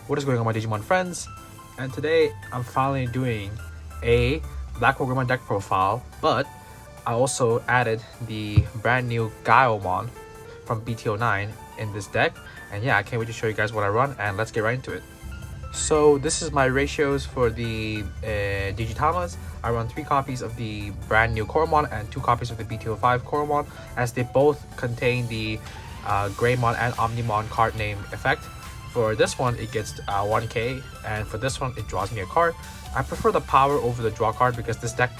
What is going on, my Digimon friends? And today I'm finally doing a Blackwargreymon deck profile, but I also added the brand new Gaiomon from BT09 in this deck. And yeah, I can't wait to show you guys what I run, and let's get right into it. So this is my ratios for the DIgitamas. I run 3 copies of the brand new Coromon and 2 copies of the BT05 Coromon, as they both contain the Greymon and Omnimon card name effect. For this one, it gets 1k, and for this one, it draws me a card. I prefer the power over the draw card because this deck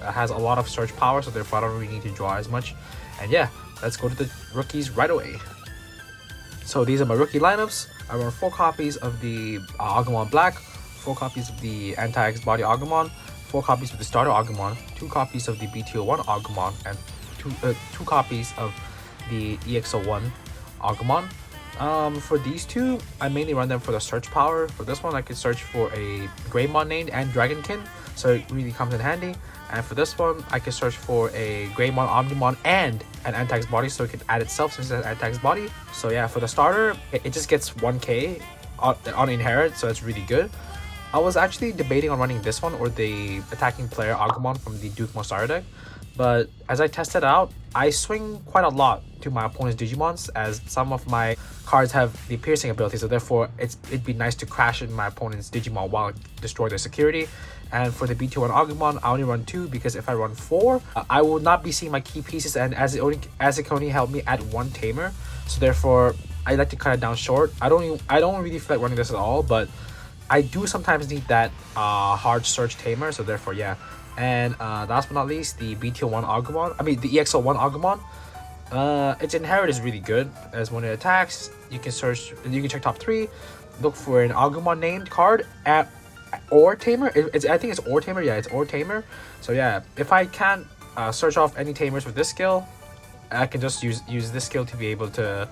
has a lot of search power, so therefore I don't really need to draw as much. And yeah, let's go to the rookies right away. So these are my rookie lineups. I run 4 copies of the Agumon Black, 4 copies of the Anti-X Body Agumon, 4 copies of the Starter Agumon, 2 copies of the BT01 Agumon, and 2 copies of the EX01 Agumon. For these two, I mainly run them for the search power. For this one, I could search for a Greymon named and Dragonkin, so it really comes in handy. And for this one, I can search for a Greymon, Omnimon, and an Anti-X Body, so it can add itself since it's an Anti-X Body. So yeah, for the starter, it just gets 1k on inherit, so it's really good. I was actually debating on running this one or the attacking player Agumon from the Digimon starter deck, but as I tested out, I swing quite a lot to my opponent's Digimons, as some of my cards have the piercing ability, so therefore it'd be nice to crash in my opponent's Digimon while destroy their security. And for the BT01 Agumon, I only run 2 because if I run 4, I will not be seeing my key pieces, and as it can only help me add 1 Tamer, so therefore I like to cut it down short. I don't really feel like running this at all, but I do sometimes need that hard search Tamer, so therefore yeah. And last but not least, the BT01 Agumon, the EX01 Agumon. Its inherit is really good, as when it attacks, you can check top 3, look for an Agumon named card or Tamer. I think it's or Tamer. Yeah, it's or Tamer. So yeah, if I can't search off any Tamers with this skill, I can just use this skill to be able to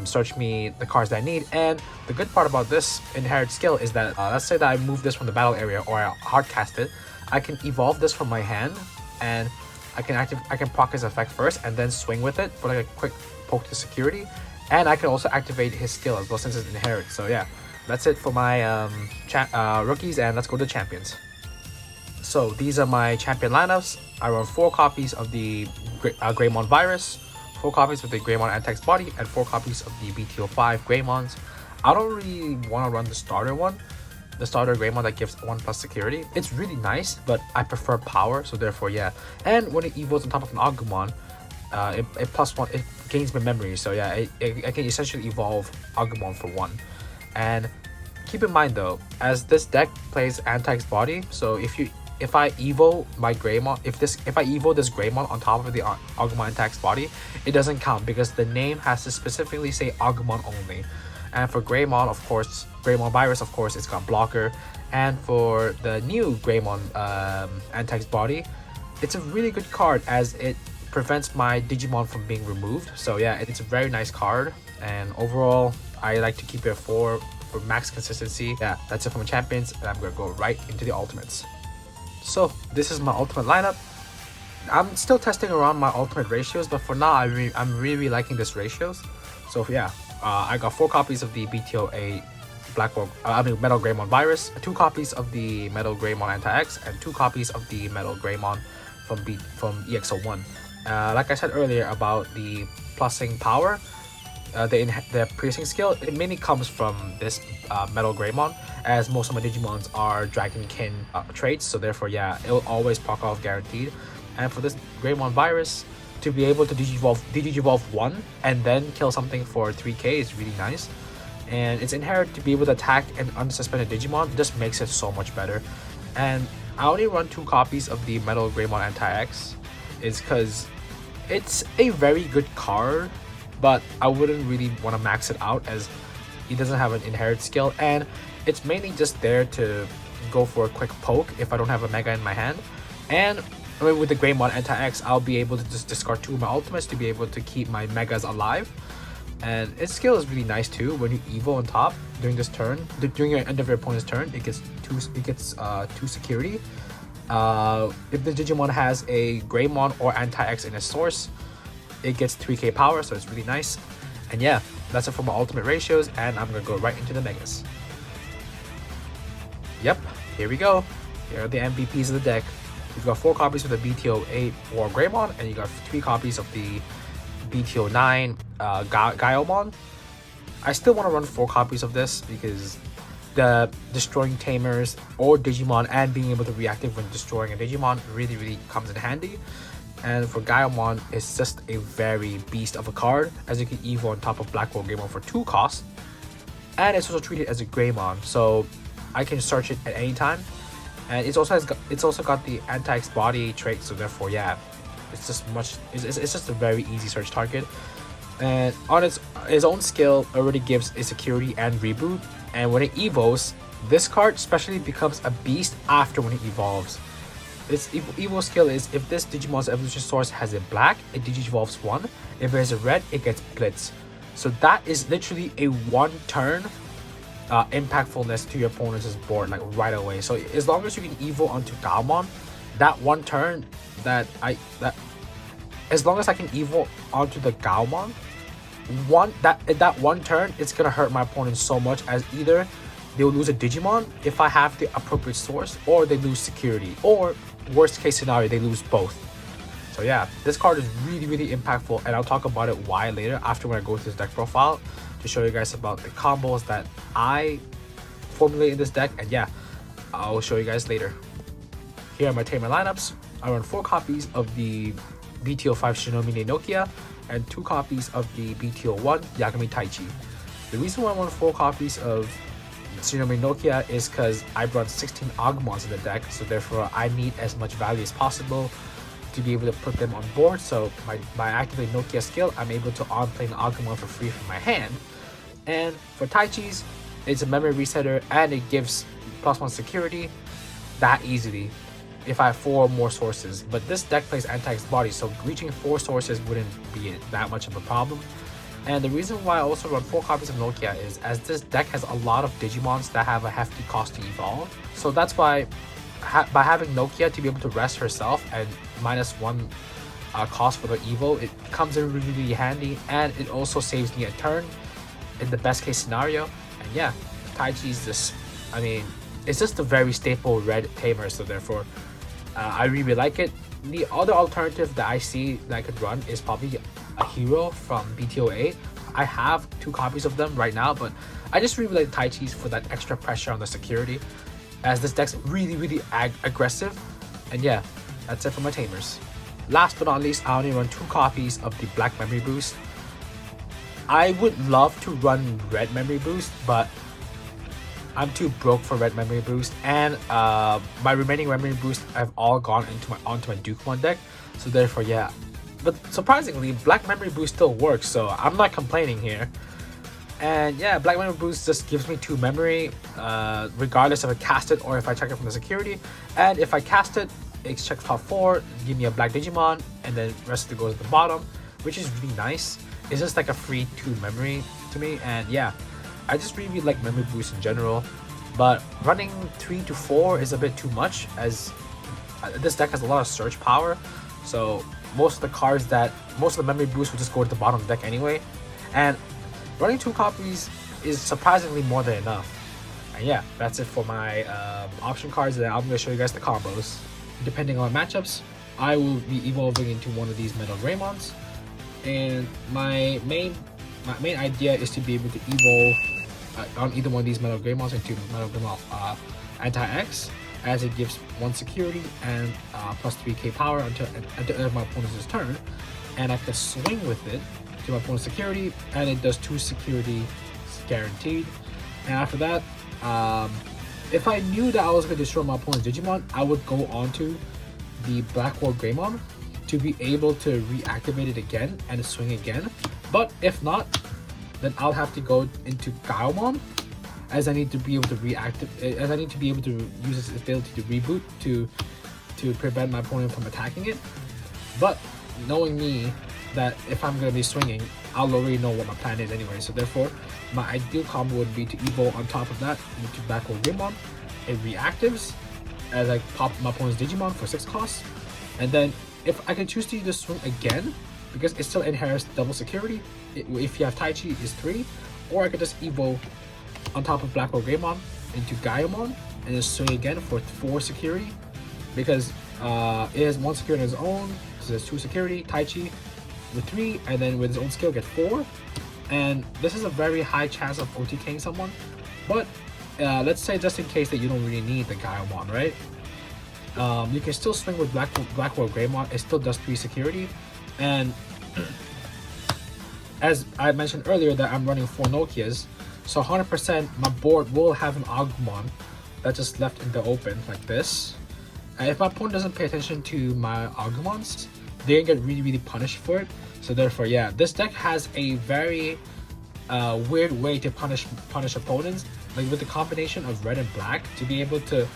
search me the cards that I need. And the good part about this inherit skill is that let's say that I move this from the battle area or I hard cast it, I can evolve this from my hand, and I can proc his effect first and then swing with it for like a quick poke to security. And I can also activate his skill as well since it's inherit. So yeah, that's it for my rookies, and let's go to champions. So these are my champion lineups. I run 4 copies of the Greymon Virus, 4 copies of the Greymon Anti-X Body, and 4 copies of the BT05 Greymons. I don't really want to run the starter one, the starter Greymon that gives 1+ security. It's really nice, but I prefer power, so therefore yeah. And when it evolves on top of an Agumon, it +1, it gains my memory, so yeah, I can essentially evolve Agumon for 1. And keep in mind though, as this deck plays Anti-X Body, so if I evo my Greymon, if I evo this Greymon on top of the Agumon Anti-X Body, it doesn't count because the name has to specifically say Agumon only. And for Greymon, of course, Greymon Virus, of course, it's got blocker. And for the new Greymon Anti-X Body, it's a really good card as it prevents my Digimon from being removed. So yeah, it's a very nice card, and overall I like to keep it 4 for max consistency. Yeah, that's it for my champions, and I'm gonna go right into the ultimates. So this is my ultimate lineup. I'm still testing around my ultimate ratios, but for now I'm really liking this ratios. So yeah, I got 4 copies of the BT08 Metal Greymon Virus, 2 copies of the Metal Greymon Anti-X, and 2 copies of the Metal Greymon from EX01. Like I said earlier about the plussing power, the piercing skill, it mainly comes from this Metal Greymon, as most of my Digimons are Dragonkin traits, so therefore yeah, it will always proc off guaranteed. And for this Greymon Virus, to be able to Digivolve 1 and then kill something for 3k is really nice. And its inherit to be able to attack an unsuspended Digimon just makes it so much better. And I only run 2 copies of the Metal Greymon Anti-X, is because it's a very good card, but I wouldn't really want to max it out as he doesn't have an inherit skill, and it's mainly just there to go for a quick poke if I don't have a Mega in my hand. And with the Greymon Anti-X, I'll be able to just discard 2 of my ultimates to be able to keep my Megas alive. And its skill is really nice too. When you evo on top during this turn, during your end of your opponent's turn, it gets 2 security. If the Digimon has a Greymon or Anti-X in its source, it gets 3k power, so it's really nice. And yeah, that's it for my ultimate ratios, and I'm gonna go right into the megas. Yep, here we go. Here are the MVPs of the deck. You've got 4 copies of the BT08 Blackwargreymon, and you got 3 copies of the BT09 Gaiomon. I still want to run 4 copies of this because the destroying Tamers or Digimon and being able to reactive when destroying a Digimon really comes in handy. And for Gaiomon, it's just a very beast of a card, as you can evo on top of Blackwargreymon for 2 costs. And it's also treated as a Greymon, so I can search it at any time. And it's also got the anti-X body trait, so therefore, yeah, it's just a very easy search target. And on its own skill already gives a security and reboot. And when it evolves, this card especially becomes a beast after when it evolves. Its evo skill is if this Digimon's evolution source has a black, it digivolves 1. If it has a red, it gets blitz. So that is literally a 1 turn impactfulness to your opponent's board, like right away. So as long as you can evo onto Gaiomon, that 1 turn as long as I can evo onto the Gaiomon, that 1 turn, it's gonna hurt my opponent so much, as either they will lose a Digimon if I have the appropriate source, or they lose security, or worst case scenario, they lose both. So yeah, this card is really impactful, and I'll talk about it why later after when I go through this deck profile to show you guys about the combos that I formulate in this deck. And yeah, I'll show you guys later. Here are my Tamer lineups. I run 4 copies of the BT05 Shinomine Nokia and 2 copies of the BT01 Yagami Taichi. The reason why I run 4 copies of Shinomine Nokia is because I brought 16 Agumons in the deck, so therefore I need as much value as possible to be able to put them on board. So by activating Nokia skill, I'm able to on-play an Agumon for free from my hand. And for Taichi's, it's a memory resetter, and it gives +1 security that easily if I have 4 more sources. But this deck plays anti-X body, so reaching 4 sources wouldn't be that much of a problem. And the reason why I also run 4 copies of Nokia is as this deck has a lot of Digimons that have a hefty cost to evolve. So that's why by having Nokia to be able to rest herself and -1 cost for the evo, it comes in really handy, and it also saves me a turn in the best case scenario. And yeah, Taichi's just, I mean, it's just a very staple red tamer, so therefore I really like it. The other alternative that I see that I could run is probably a hero from BT08. I have 2 copies of them right now, but I just really like Taichi's for that extra pressure on the security, as this deck's really aggressive. And yeah, that's it for my Tamers. Last but not least, I only run 2 copies of the Black Memory Boost. I would love to run Red Memory Boost, but I'm too broke for Red Memory Boost, and my remaining Memory Boost have all gone onto my Digimon deck. So therefore, yeah. But surprisingly, Black Memory Boost still works, so I'm not complaining here. And yeah, Black Memory Boost just gives me 2 memory, regardless if I cast it or if I check it from the security. And if I cast it, it checks top 4, give me a Black Digimon, and then the rest of it goes at the bottom, which is really nice. It's just like a free 2 memory to me. And yeah, I just really like Memory Boost in general, but running 3 to 4 is a bit too much, as this deck has a lot of search power. So most of the Memory Boost will just go to the bottom of the deck anyway. And running 2 copies is surprisingly more than enough. And yeah, that's it for my option cards, and I'm going to show you guys the combos. Depending on matchups, I will be evolving into one of these Metal Greymons, and my main idea is to be able to evolve on either one of these Metal Greymons into Metal Greymon Anti-X, as it gives 1 security and plus 3k power until my opponent's turn, and I can swing with it to my opponent's security, and it does 2 security guaranteed. And after that, if I knew that I was going to destroy my opponent's Digimon, I would go on to the Blackwargreymon to be able to reactivate it again and swing again. But if not, then I'll have to go into Gaiomon, as I need to be able to use its ability to reboot to prevent my opponent from attacking it. But knowing me, that if I'm going to be swinging, I'll already know what my plan is anyway. So therefore, my ideal combo would be to evo on top of that into Blackwargreymon. It reactives as I pop my opponent's Digimon for 6 costs. And then if I can choose to either swing again, because it still inherits double security, if you have Taichi is 3, or I could just evo on top of Blackwargreymon into Gaiomon and then swing again for 4 security, because it has 1 security on its own, so there's 2 security. Taichi with 3, and then with his own skill get 4. And this is a very high chance of OTKing someone, but let's say just in case that you don't really need the Gaiomon, right? You can still swing with Blackwargreymon. It still does 3 security, and as I mentioned earlier that I'm running 4 Nokias, so 100% my board will have an Agumon that's just left in the open like this. And if my opponent doesn't pay attention to my Agumons, they get really punished for it. So therefore, yeah, this deck has a very weird way to punish opponents, like with the combination of red and black, to be able to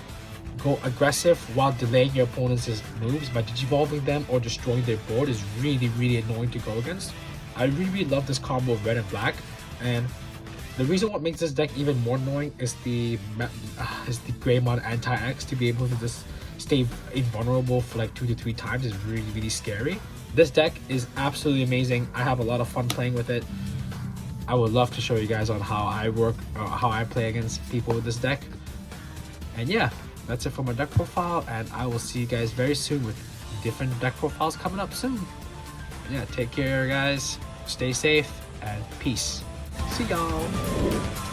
go aggressive while delaying your opponent's moves by digivolving them or destroying their board is really annoying to go against. I really love this combo of red and black, and the reason what makes this deck even more annoying is the Greymon anti-X. To be able to just stay invulnerable for like 2 to 3 times is really scary. This deck is absolutely amazing. I have a lot of fun playing with it. I would love to show you guys on how I work, or how I play against people with this deck. And yeah, that's it for my deck profile, and I will see you guys very soon with different deck profiles coming up soon. And yeah, take care guys, stay safe, and peace. See y'all.